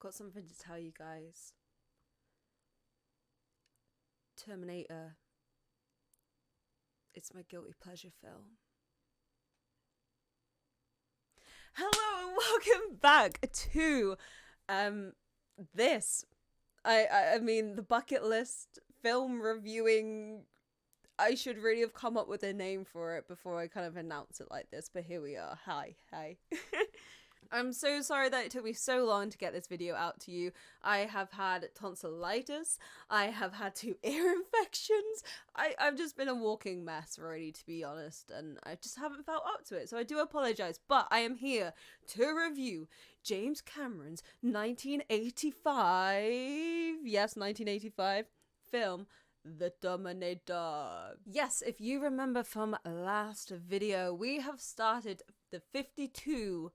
got something to tell you guys. Terminator. It's my guilty pleasure film. Hello and welcome back to this. I mean the bucket list film reviewing. I should really have come up with a name for it before I kind of announce it like this, but here we are. Hi. I'm so sorry that it took me so long to get this video out to you. I have had tonsillitis. I have had 2 ear infections. I've just been a walking mess, really, to be honest, and I just haven't felt up to it, so I do apologise, but I am here to review James Cameron's 1985, yes, 1985 film, The Terminator. Yes, if you remember from last video, we have started the 52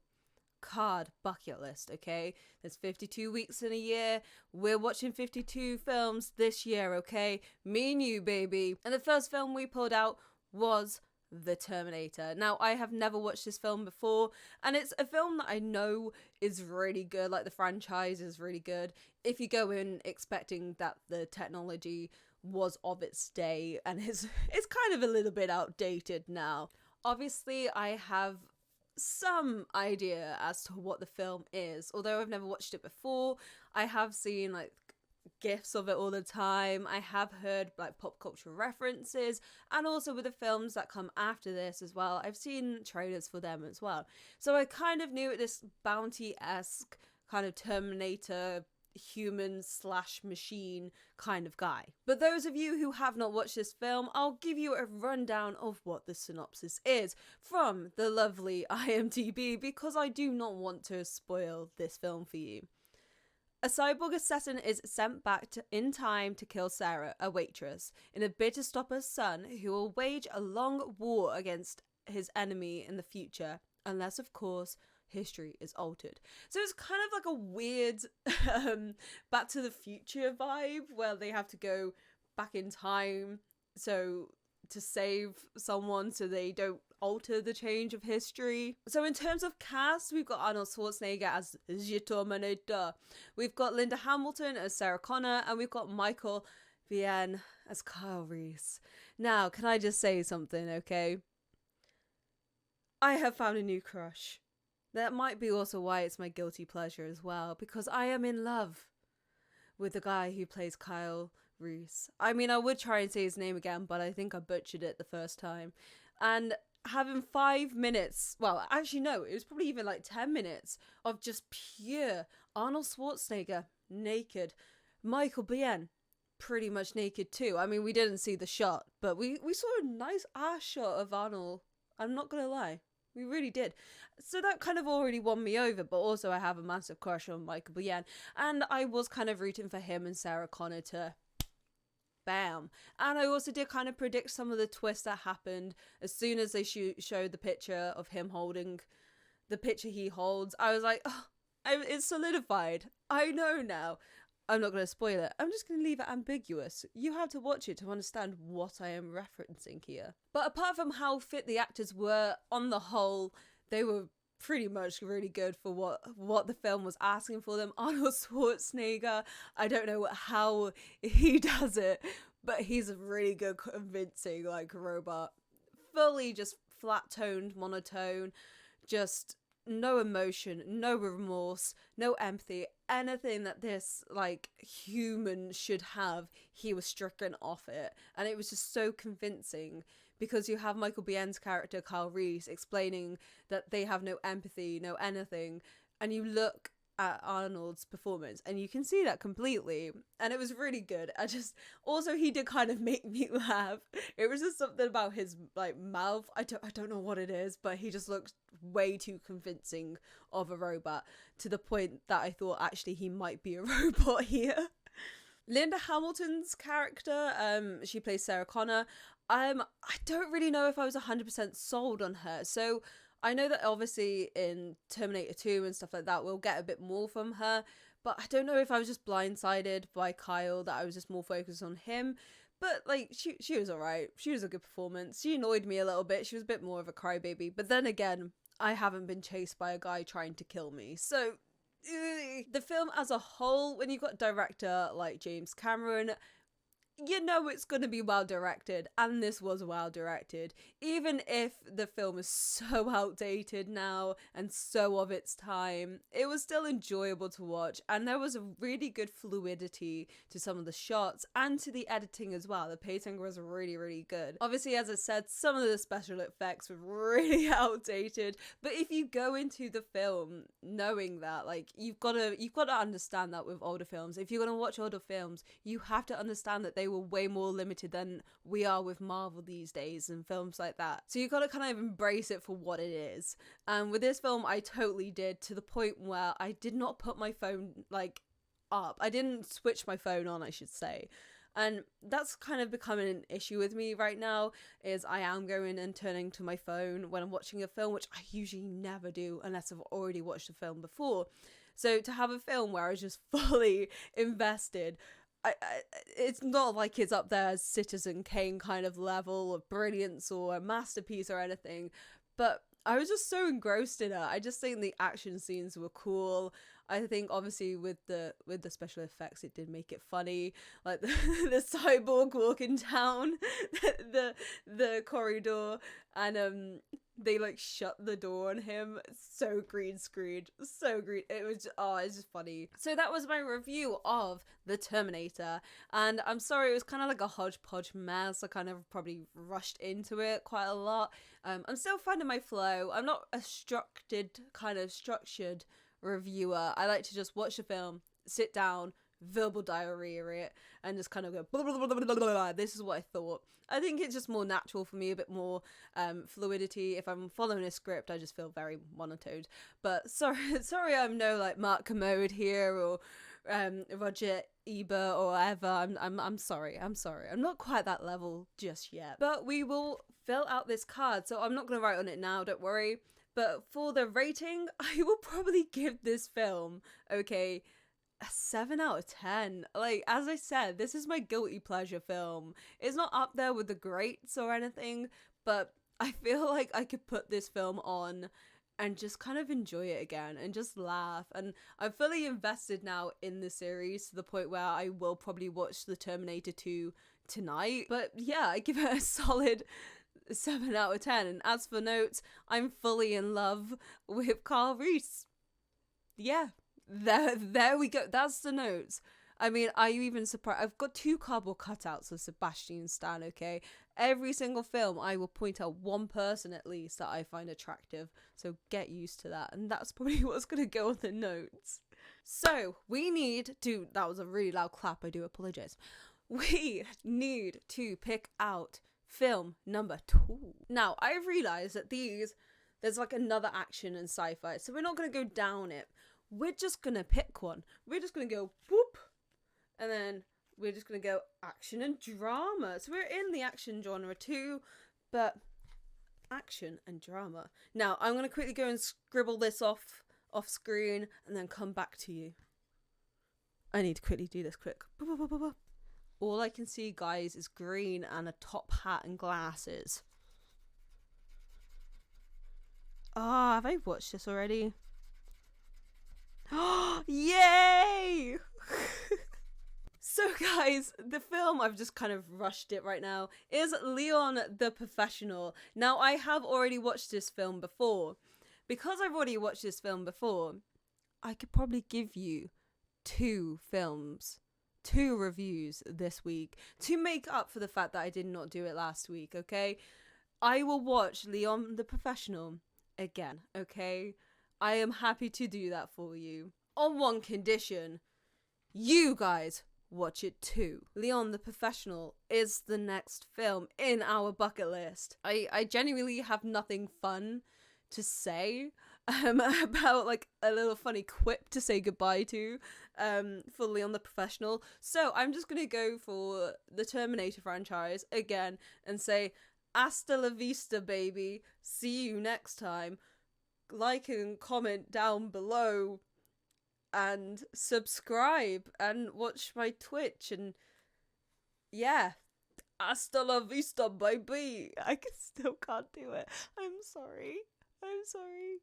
card bucket list, okay? There's 52 weeks in a year. We're watching 52 films this year, okay? Me and you, baby. And the first film we pulled out was The Terminator. Now, I have never watched this film before, and it's a film that I know is really good. Like, the franchise is really good. If you go in expecting that the technology was of its day, and it's kind of a little bit outdated now. Obviously, I have some idea as to what the film is, although I've never watched it before. I have seen like gifs of it all the time. I have heard like pop culture references, and also with the films that come after this as well, I've seen trailers for them as well. So I kind of knew this bounty-esque kind of Terminator human/machine kind of guy. But those of you who have not watched this film, I'll give you a rundown of what the synopsis is from the lovely IMDb, because I do not want to spoil this film for you. A cyborg assassin is sent back in time to kill Sarah, a waitress, in a bid to stop her son, who will wage a long war against his enemy in the future, unless of course history is altered. So it's kind of like a weird Back to the Future vibe, where they have to go back in time to save someone so they don't alter the change of history. So in terms of cast, we've got Arnold Schwarzenegger as the Terminator, we've got Linda Hamilton as Sarah Connor, and we've got Michael Biehn as Kyle Reese. Now, can I just say something, okay? I have found a new crush. That might be also why it's my guilty pleasure as well, because I am in love with the guy who plays Kyle Reese. I mean, I would try and say his name again, but I think I butchered it the first time. And having 5 minutes, well, actually no, it was probably even like 10 minutes of just pure Arnold Schwarzenegger naked. Michael Biehn pretty much naked too. I mean, we didn't see the shot, but we saw a nice ass shot of Arnold. I'm not gonna lie. We really did. So that kind of already won me over, but also I have a massive crush on Michael Biehn, and I was kind of rooting for him and Sarah Connor to bam. And I also did kind of predict some of the twists that happened as soon as they showed the picture of him holding the picture he holds. I was like, oh, it's solidified. I know now. I'm not going to spoil it. I'm just going to leave it ambiguous. You have to watch it to understand what I am referencing here. But apart from how fit the actors were, on the whole, they were pretty much really good for what the film was asking for them. Arnold Schwarzenegger, I don't know how he does it, but he's a really good, convincing like robot. Fully just flat-toned, monotone, just no emotion, no remorse, no empathy, anything that this like human should have, he was stricken off it. And it was just so convincing, because you have Michael Biehn's character Kyle Reese explaining that they have no empathy, no anything, and you look at Arnold's performance and you can see that completely, and it was really good. Also he did kind of make me laugh. It was just something about his like mouth. I don't know what it is, but he just looks way too convincing of a robot, to the point that I thought actually he might be a robot here. Linda Hamilton's character, she plays Sarah Connor. I don't really know if I was 100% sold on her. So I know that obviously in Terminator 2 and stuff like that, we'll get a bit more from her, but I don't know if I was just blindsided by Kyle, that I was just more focused on him. But like she was alright. She was a good performance. She annoyed me a little bit. She was a bit more of a crybaby. But then again, I haven't been chased by a guy trying to kill me. So The film as a whole, when you've got a director like James Cameron, you know it's going to be well directed, and this was well directed. Even if the film is so outdated now and so of its time, it was still enjoyable to watch, and there was a really good fluidity to some of the shots and to the editing as well. The pacing was really, really good. Obviously, as I said, some of the special effects were really outdated, but if you go into the film knowing that, like, you've got to understand that with older films. If you're going to watch older films, you have to understand that they were way more limited than we are with Marvel these days and films like that. So you got to kind of embrace it for what it is. And with this film, I totally did, to the point where I did not put my phone up. I didn't switch my phone on, I should say. And that's kind of becoming an issue with me right now, is I am going and turning to my phone when I'm watching a film, which I usually never do unless I've already watched the film before. So to have a film where I was just fully invested, it's not like it's up there as Citizen Kane kind of level of brilliance or a masterpiece or anything, but I was just so engrossed in it. I just think the action scenes were cool. I think obviously with the special effects, it did make it funny, like the cyborg walking down the corridor, and they like shut the door on him. So green screened, so green. It's just funny. So that was my review of The Terminator, and I'm sorry, it was kind of like a hodgepodge mess. I kind of probably rushed into it quite a lot. I'm still finding my flow. I'm not a structured reviewer. I like to just watch a film, sit down, verbal diarrhea it, and just kind of go blah, blah, blah, blah, blah, blah. This is what I thought. I think it's just more natural for me, a bit more fluidity. If I'm following a script, I just feel very monotoned. But sorry I'm no like Mark Commode here or Roger Ebert or whatever. I'm sorry. I'm not quite that level just yet. But we will fill out this card, so I'm not going to write on it now, don't worry. But for the rating, I will probably give this film, okay, a 7 out of 10. Like, as I said, this is my guilty pleasure film. It's not up there with the greats or anything, but I feel like I could put this film on and just kind of enjoy it again and just laugh. And I'm fully invested now in the series to the point where I will probably watch The Terminator 2 tonight. But yeah, I give it a solid 7 out of 10. And as for notes, I'm fully in love with Carl Reese. Yeah, there we go. That's the notes. I mean, are you even surprised? I've got 2 cardboard cutouts of Sebastian Stan, okay? Every single film, I will point out one person at least that I find attractive. So get used to that. And that's probably what's going to go on the notes. So we need to... That was a really loud clap. I do apologize. We need to pick out film number 2. Now, I've realised that there's like another action and sci-fi. So we're not going to go down it. We're just going to pick one. We're just going to go whoop. And then we're just going to go action and drama. So we're in the action genre too, but action and drama. Now, I'm going to quickly go and scribble this off screen and then come back to you. I need to quickly do this quick. All I can see, guys, is green and a top hat and glasses. Ah, have I watched this already? Yay! So guys, the film, I've just kind of rushed it right now, is Leon the Professional. Now, I have already watched this film before. Because I've already watched this film before, I could probably give you 2 reviews this week to make up for the fact that I did not do it last week, okay? I will watch Leon the Professional again, okay? I am happy to do that for you. On one condition, you guys watch it too. Leon the Professional is the next film in our bucket list. I genuinely have nothing fun to say about like a little funny quip to say goodbye to for Leon the Professional. So I'm just going to go for the Terminator franchise again and say hasta la vista, baby. See you next time. Like and comment down below and subscribe and watch my Twitch, and yeah, hasta la vista, baby. I still can't do it. I'm sorry.